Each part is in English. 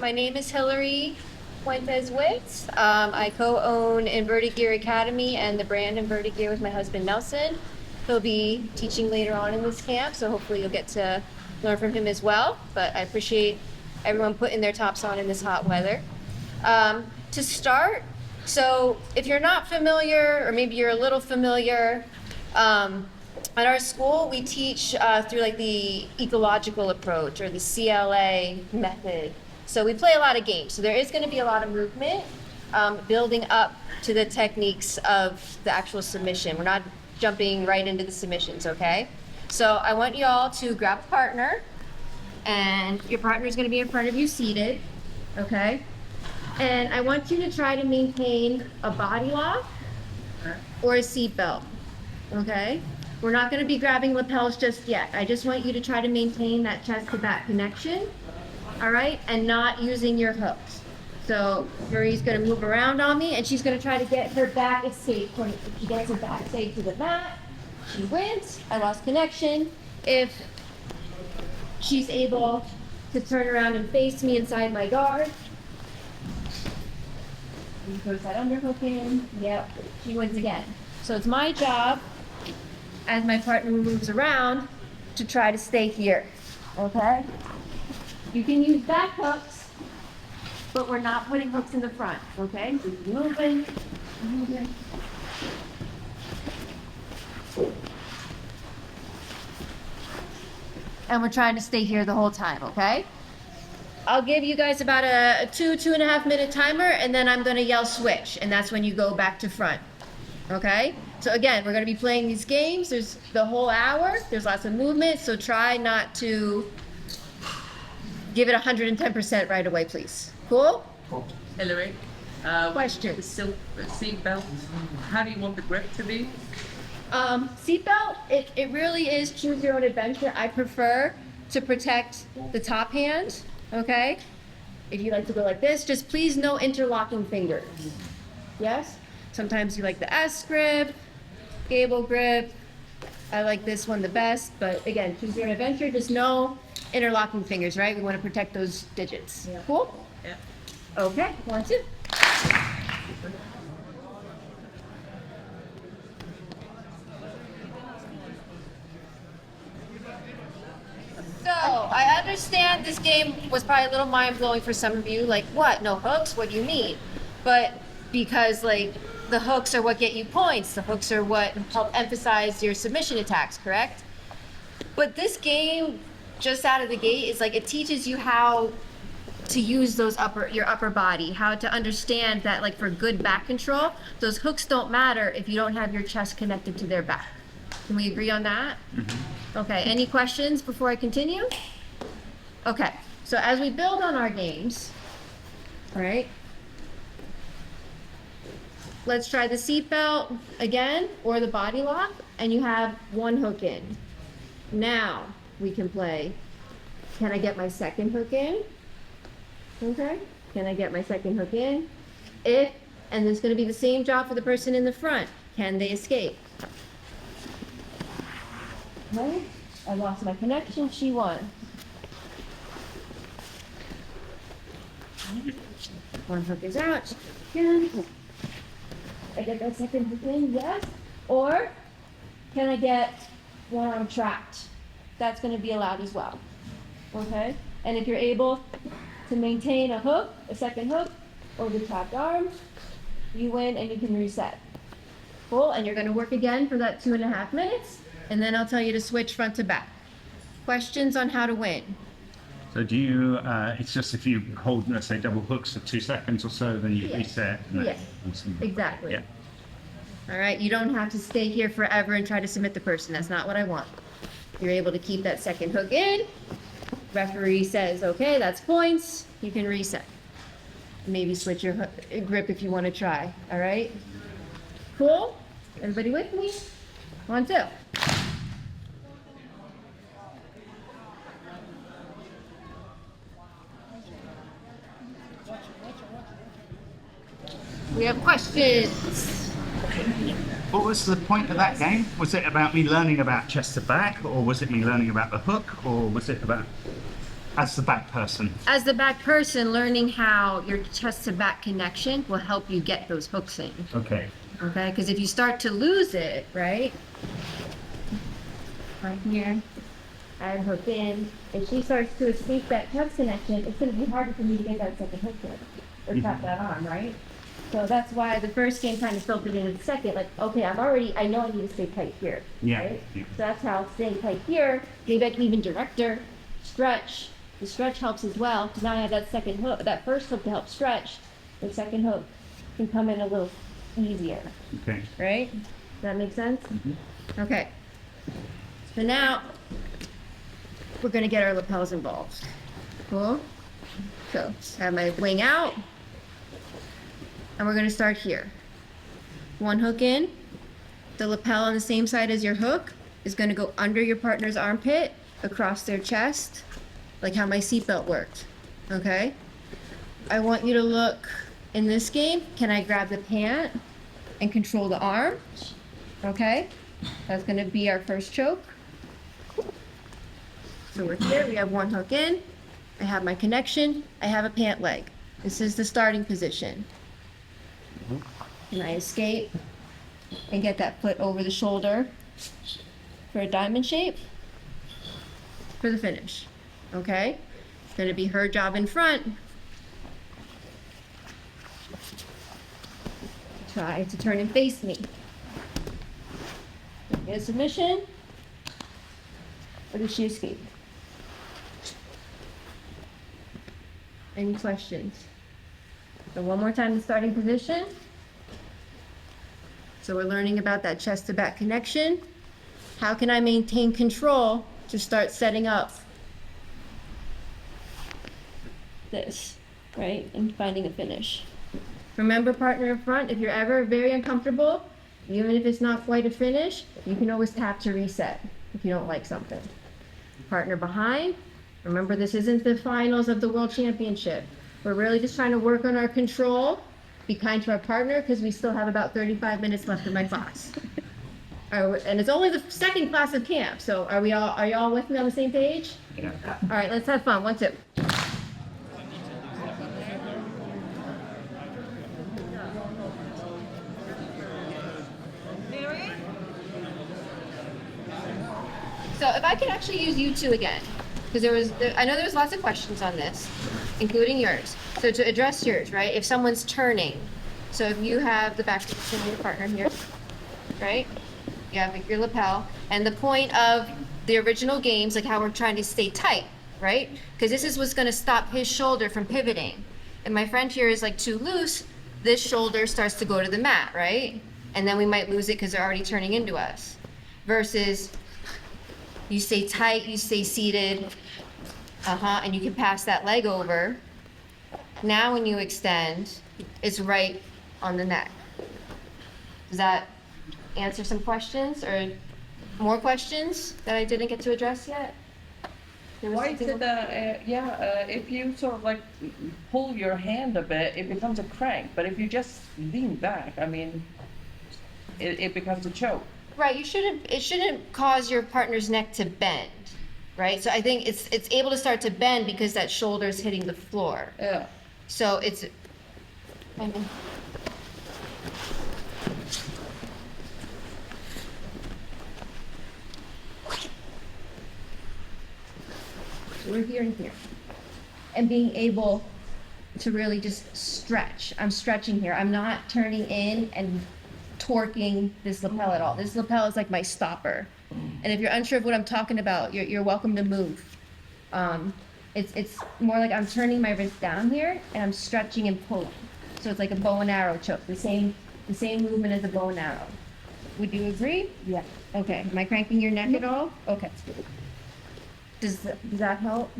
My name is Hillary Puentes-Witt. I co-own Inverted Gear Academy and the brand Inverted Gear with my husband Nelson. He'll be teaching later on in this camp, so hopefully you'll get to learn from him as well. But I appreciate everyone putting their tops on in this hot weather. To start, so if you're not familiar, or maybe you're a little familiar, at our school, we teach through like the ecological approach or the CLA method. So we play a lot of games. So there is going to be a lot of movement building up to the techniques of the actual submission. We're not jumping right into the submissions, okay? So I want you all to grab a partner, and your partner is going to be in front of you seated, okay? And I want you to try to maintain a body lock or a seatbelt, okay? We're not going to be grabbing lapels just yet. I just want you to try to maintain that chest to back connection, all right? And not using your hooks. So Marie's going to move around on me, and she's going to try to get her back safe. If she gets her back safe to the mat, she wins. I lost connection. If she's able to turn around and face me inside my guard, she goes that underhook in. Yep, she wins again. So it's my job, as my partner moves around, to try to stay here, okay? You can use back hooks, but we're not putting hooks in the front, okay? Just moving. And we're trying to stay here the whole time, okay? I'll give you guys about a 2.5 minute timer, and then I'm gonna yell switch, and that's when you go back to front, okay? So again, we're gonna be playing these games. There's the whole hour, there's lots of movement, so try not to give it 110% right away, please. Cool? Hillary, Questions? the seat belt, how do you want the grip to be? Seatbelt, it really is choose your own adventure. I prefer to protect the top hand, okay? If you like to go like this, just please no interlocking fingers. Yes? Sometimes you like the S grip, gable grip. I like this one the best, but again, choose your own adventure. Just no interlocking fingers, right? We want to protect those digits. Yeah. Cool? Yeah. Okay, 1, 2. So, I understand this game was probably a little mind-blowing for some of you. Like, what? No hooks? What do you mean? But because, like, the hooks are what get you points. The hooks are what help emphasize your submission attacks, correct? But this game, just out of the gate, is like it teaches you how to use those your upper body, how to understand that, like, for good back control, those hooks don't matter if you don't have your chest connected to their back. Can we agree on that? Mm-hmm. Okay, any questions before I continue? Okay, so as we build on our games, all right, let's try the seatbelt again, or the body lock, and you have one hook in. Now we can play, can I get my second hook in? Okay, can I get my second hook in? And it's gonna be the same job for the person in the front. Can they escape? Okay, I lost my connection, she won. One hook is out, again. I get that second hook in, yes? Or can I get one arm trapped? That's gonna be allowed as well, okay? And if you're able to maintain a hook, a second hook, or the trapped arm, you win and you can reset. Cool, and you're gonna work again for that 2.5 minutes, and then I'll tell you to switch front to back. Questions on how to win? So do you, it's just if you hold, let's say, double hooks for 2 seconds or so, then you reset? And Yes, exactly. Yeah. All right, you don't have to stay here forever and try to submit the person. That's not what I want. You're able to keep that second hook in. Referee says, okay, that's points. You can reset. Maybe switch your grip if you want to try. All right? Cool? Everybody with me? 1, 2. We have questions. What was the point of that game? Was it about me learning about chest to back, or was it me learning about the hook, or was it about... As the back person. As the back person, learning how your chest to back connection will help you get those hooks in. Okay. Okay, because if you start to lose it, right here, I hook in. If she starts to escape that chest connection, it's going to be harder for me to get that second hook in or tap that arm, right? So that's why the first game kind of filtered into the second. Like, okay, I know I need to stay tight here. Yeah. Right? Yeah. So that's how staying tight here. Maybe I can even director, stretch. The stretch helps as well because now I have that second hook, that first hook to help stretch. The second hook can come in a little easier. Okay. Right? Does that make sense? Okay. So now we're gonna get our lapels involved. Cool? So I have my wing out. And we're gonna start here. One hook in. The lapel on the same side as your hook is gonna go under your partner's armpit, across their chest, like how my seatbelt worked. Okay? I want you to look in this game. Can I grab the pant and control the arm? Okay? That's gonna be our first choke. So we're here, we have one hook in. I have my connection, I have a pant leg. This is the starting position. Can I escape and get that foot over the shoulder for a diamond shape for the finish? Okay? It's gonna be her job in front. Try to turn and face me. Get a submission. Or does she escape? Any questions? So one more time, the starting position. So we're learning about that chest to back connection. How can I maintain control to start setting up this, right? And finding a finish. Remember, partner in front, if you're ever very uncomfortable, even if it's not quite a finish, you can always tap to reset if you don't like something. Partner behind, remember this isn't the finals of the World Championship. We're really just trying to work on our control, be kind to our partner because we still have about 35 minutes left in my class. And it's only the second class of camp, so are you all with me on the same page? Yeah. All right, let's have fun. 1, 2. So if I could actually use you two again, because I know there was lots of questions on this, including yours. So to address yours, right? If someone's turning, so if you have the back position of your partner here, right? You have your lapel, and the point of the original games, like how we're trying to stay tight, right? Because this is what's going to stop his shoulder from pivoting. And my friend here is like too loose. This shoulder starts to go to the mat, right? And then we might lose it because they're already turning into us. Versus you stay tight, you stay seated, and you can pass that leg over. Now when you extend, it's right on the neck. Does that answer some questions or more questions that I didn't get to address yet? There was Why is something- it, if you sort of like pull your hand a bit, it becomes a crank, but if you just lean back, I mean, it becomes a choke. Right, it shouldn't cause your partner's neck to bend, right? So I think it's able to start to bend because that shoulder's hitting the floor. Yeah. So it's, we're here and here. And being able to really just stretch. I'm stretching here. I'm not turning in and torquing this lapel at all. This lapel is like my stopper. And if you're unsure of what I'm talking about, you're welcome to move. It's more like I'm turning my wrist down here and I'm stretching and pulling. So it's like a bow and arrow choke, the same movement as a bow and arrow. Would you agree? Yeah. Okay. Am I cranking your neck at all? Okay. Does that help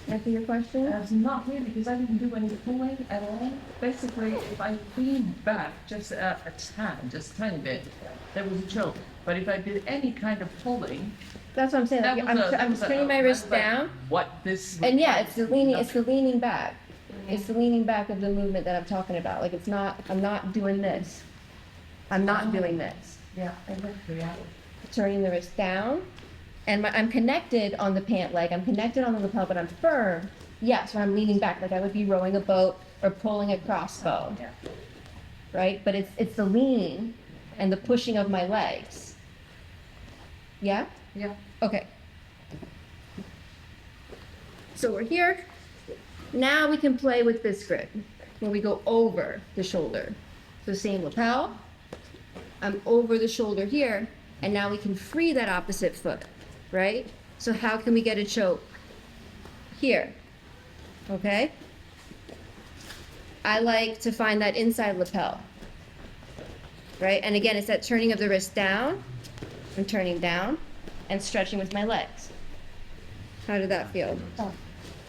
answer your question? Not really, because I didn't do any pulling at all. Basically, if I leaned back just a tad, just a tiny bit, that was a choke. But if I did any kind of pulling, That's what I'm saying. Like, I'm turning my wrist down. What this? And yeah, it's the leaning back. It's the leaning back of the movement that I'm talking about. Like I'm not doing this. I'm not doing this. Yeah, I went through that. Turning the wrist down and I'm connected on the pant leg, I'm connected on the lapel, but I'm firm. Yes, when I'm leaning back, like I would be rowing a boat or pulling a crossbow, right? But it's the leaning and the pushing of my legs. Yeah? Yeah. Okay. So we're here. Now we can play with this grip when we go over the shoulder. So same lapel, I'm over the shoulder here, and now we can free that opposite foot, right? So how can we get a choke? Here, okay? I like to find that inside lapel, right? And again, it's that turning of the wrist down, I'm turning down, and stretching with my legs. How did that feel?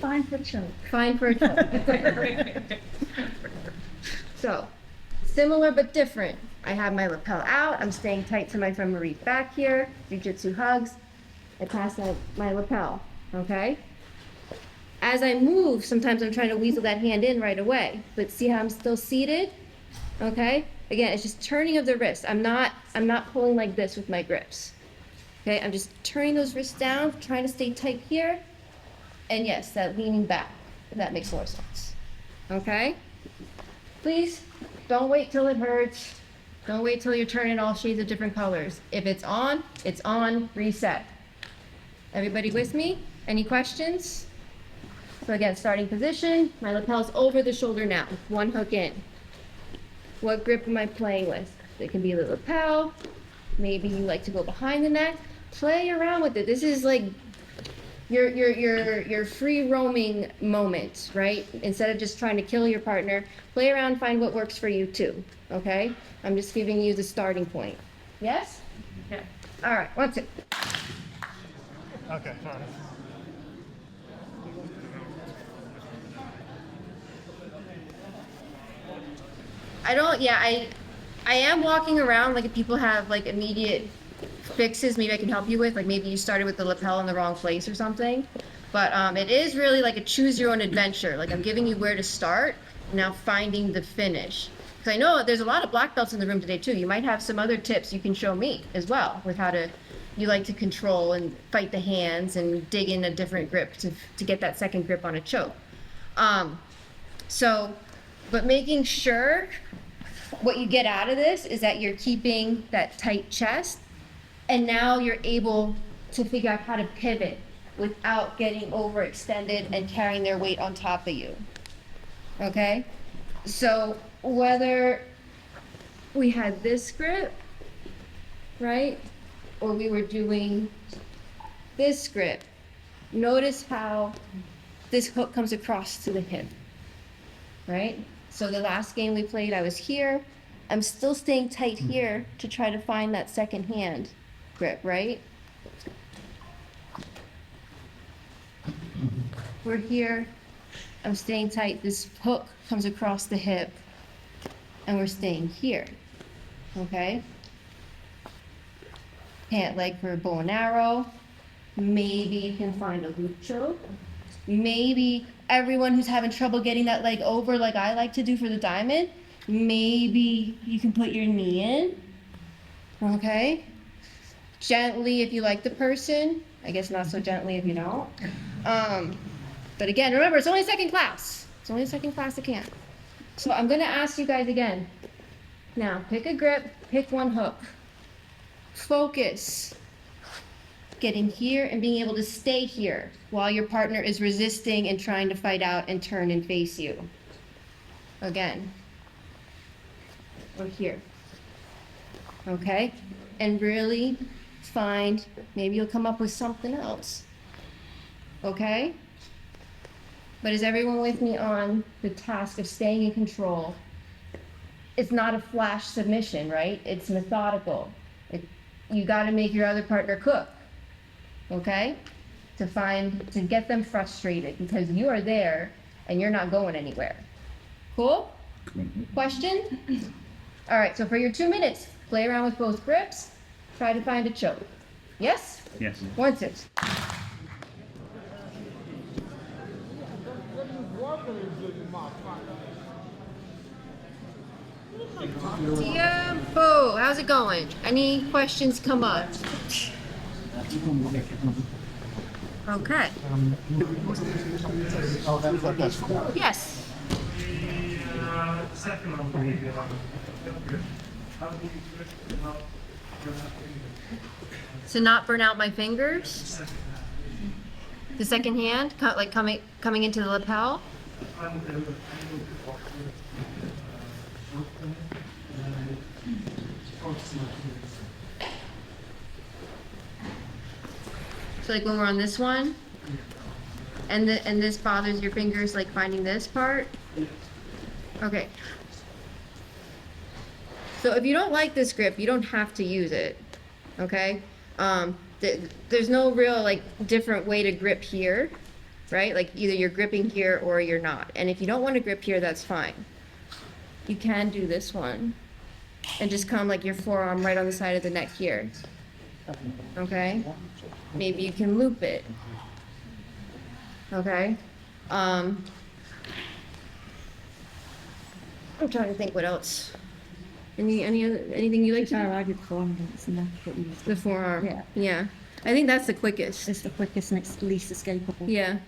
Fine for choke. Fine for a choke. So, similar but different. I have my lapel out, I'm staying tight to my femoral back here, jiu-jitsu hugs. I pass my lapel, okay? As I move, sometimes I'm trying to weasel that hand in right away, but see how I'm still seated? Okay? Again, it's just turning of the wrist. I'm not pulling like this with my grips. Okay, I'm just turning those wrists down, trying to stay tight here. And yes, that leaning back, if that makes more sense. Okay? Please, don't wait till it hurts. Don't wait till you're turning all shades of different colors. If it's on, reset. Everybody with me? Any questions? So again, starting position, my lapel's over the shoulder now, one hook in. What grip am I playing with? It can be the lapel, maybe you like to go behind the neck. Play around with it. This is like your free roaming moment, right? Instead of just trying to kill your partner, play around, find what works for you too, okay? I'm just giving you the starting point. Yes? Yeah. All right, 1, 2. Okay, fine. I am walking around, like if people have like immediate fixes maybe I can help you with, like maybe you started with the lapel in the wrong place or something. But it is really like a choose your own adventure. Like I'm giving you where to start, now finding the finish. Because I know there's a lot of black belts in the room today too. You might have some other tips you can show me as well with how to, you like to control and fight the hands and dig in a different grip to get that second grip on a choke. But making sure what you get out of this is that you're keeping that tight chest, and now you're able to figure out how to pivot without getting overextended and carrying their weight on top of you. Okay? So whether we had this grip, right? Or we were doing this grip, notice how this hook comes across to the hip, right? So the last game we played, I was here. I'm still staying tight here to try to find that second hand grip, right? We're here. I'm staying tight. This hook comes across the hip, and we're staying here, okay? Pant leg for a bow and arrow. Maybe you can find a loop choke. Maybe everyone who's having trouble getting that leg over like I like to do for the diamond, maybe you can put your knee in, okay? Gently if you like the person, I guess not so gently if you don't. But again, remember, it's only second class. It's only second class at camp. So I'm gonna ask you guys again. Now, pick a grip, pick one hook. Focus. Getting here and being able to stay here while your partner is resisting and trying to fight out and turn and face you. Again. Or here. Okay? And really find, maybe you'll come up with something else. Okay? But is everyone with me on the task of staying in control? It's not a flash submission, right? It's methodical. You got to make your other partner cook. Okay? To get them frustrated because you are there and you're not going anywhere. Cool? Question? All right, so for your 2 minutes, play around with both grips, try to find a choke. Yes? Yes. 1, 2. Tiempo. How's it going? Any questions come up? Okay. Yes. To not burn out my fingers. The second hand, like coming into the lapel. So like when we're on this one, and this bothers your fingers, like finding this part. Okay. So if you don't like this grip, you don't have to use it. Okay. There's no real like different way to grip here, right? Like either you're gripping here or you're not. And if you don't want to grip here, that's fine. You can do this one and just come like your forearm right on the side of the neck here. Okay. Maybe you can loop it. Okay. I'm trying to think what else. Anything you like to do? I did forearm against the neck, but we used The forearm. Yeah. Yeah. I think that's the quickest. It's the quickest and it's least escapable. Yeah.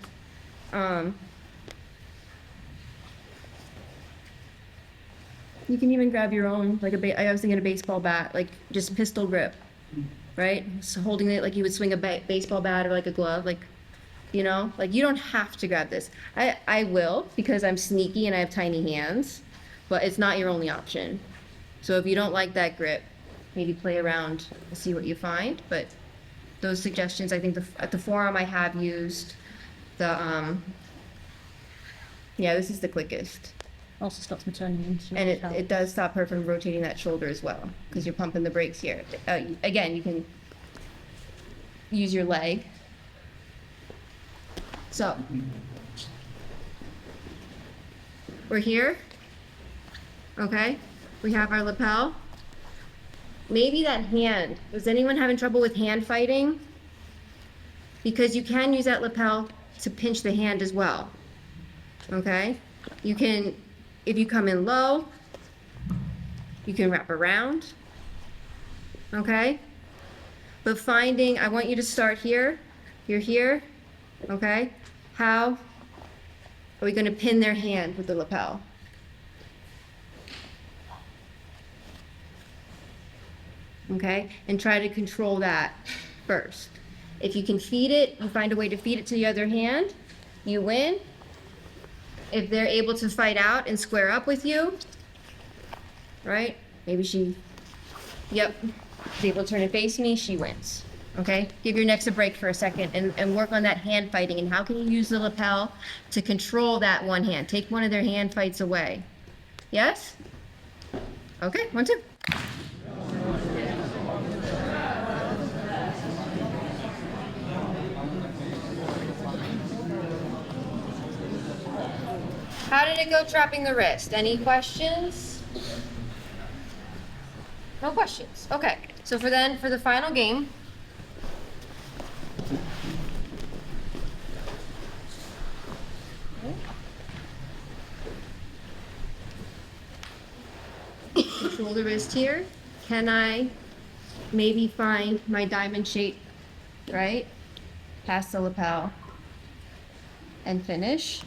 You can even grab your own, like I was thinking a baseball bat, like just pistol grip, right? So holding it like you would swing a baseball bat or like a glove, like, you know, like you don't have to grab this. I will because I'm sneaky and I have tiny hands, but it's not your only option. So if you don't like that grip, maybe play around and see what you find. But those suggestions, I think at the forearm I have used the, yeah, this is the quickest. Also stops me turning into And it does stop her from rotating that shoulder as well, because you're pumping the brakes here. Again, you can use your leg. So, we're here, okay? We have our lapel. Maybe that hand, is anyone having trouble with hand fighting? Because you can use that lapel to pinch the hand as well, okay? You can, if you come in low, you can wrap around, okay? But finding, I want you to start here, you're here, okay? How are we gonna pin their hand with the lapel? Okay, and try to control that first. If you can feed it, you find a way to feed it to the other hand, you win. If they're able to fight out and square up with you, right? Maybe yep, is able to turn and face me, she wins. Okay, give your necks a break for a second and work on that hand fighting and how can you use the lapel to control that one hand? Take one of their hand fights away. Yes? Okay, 1, 2. How did it go trapping the wrist? Any questions? No questions. Okay. So for the final game. Control the wrist here. Can I maybe find my diamond shape, right? Pass the lapel and finish.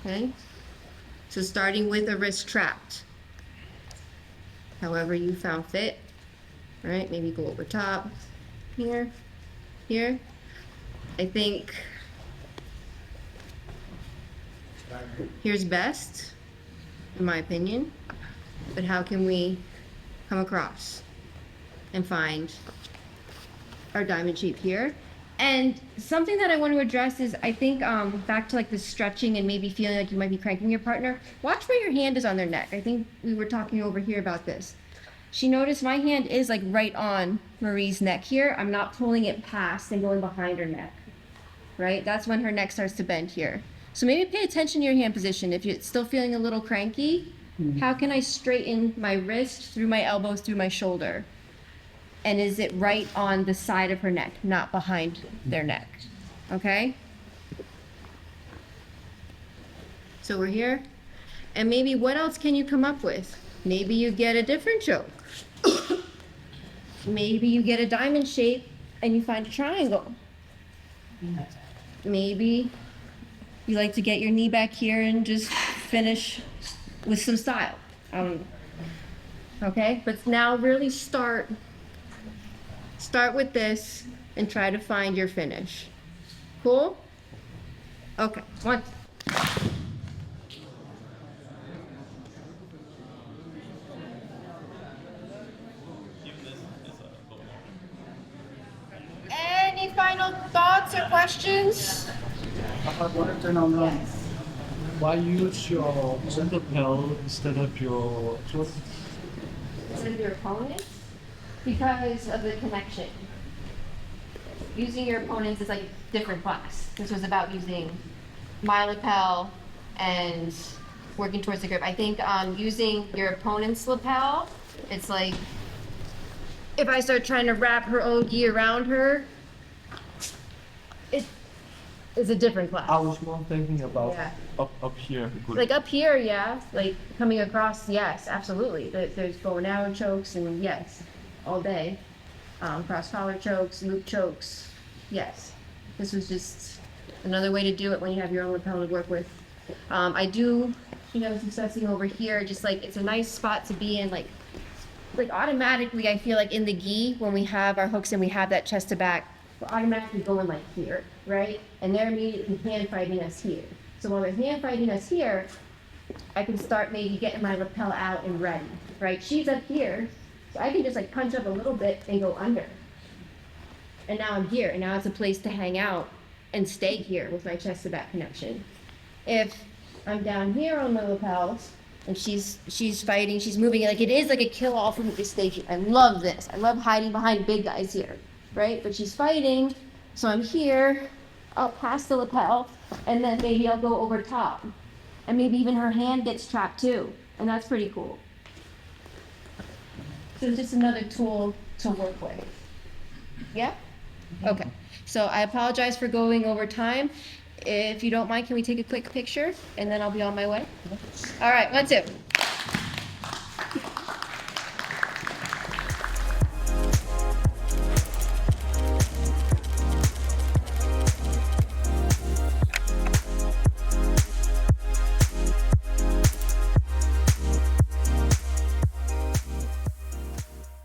Okay, so starting with a wrist trapped, however you found fit, right? Maybe go over top, here, here. I think here's best, in my opinion, but how can we come across and find our diamond shape here? And something that I want to address is, I think, back to like the stretching and maybe feeling like you might be cranking your partner. Watch where your hand is on their neck. I think we were talking over here about this. She noticed my hand is like right on Marie's neck here. I'm not pulling it past and going behind her neck, right? That's when her neck starts to bend here. So maybe pay attention to your hand position. If you're still feeling a little cranky, how can I straighten my wrist through my elbows, through my shoulder? And is it right on the side of her neck, not behind their neck? Okay? So we're here. And maybe what else can you come up with? Maybe you get a different joke. Maybe you get a diamond shape and you find a triangle. Maybe you like to get your knee back here and just finish with some style. Okay, but now really start with this and try to find your finish. Cool? Okay, one. Any final thoughts or questions? I wanted to know why use your lapel instead of your foot? Instead of your opponents? Because of the connection. Using your opponents is like a different class. This was about using my lapel and working towards the grip. I think using your opponent's lapel, it's like if I start trying to wrap her ogi around her, it is a different class. I was more thinking about Yeah. up here. Like up here, yeah. Like coming across, yes, absolutely. There's bow and arrow chokes, and yes, all day. Cross collar chokes, loop chokes, yes. This was just another way to do it when you have your own lapel to work with. I do, successing over here, just like it's a nice spot to be in, like automatically I feel like in the gi when we have our hooks and we have that chest to back, we're automatically going like here, right? And they're immediately hand fighting us here. So while they're hand fighting us here, I can start maybe getting my lapel out and ready, right? She's up here, so I can just like punch up a little bit and go under. And now I'm here, and now it's a place to hang out and stay here with my chest to back connection. If I'm down here on the lapels, and she's fighting, she's moving, like it is like a kill all for me to stay here. I love this. I love hiding behind big guys here, right? But she's fighting, so I'm here, I'll pass the lapel, and then maybe I'll go over top. And maybe even her hand gets trapped too, and that's pretty cool. So it's just another tool to work with. Yeah? Okay. So I apologize for going over time. If you don't mind, can we take a quick picture? And then I'll be on my way. All right, 1, 2.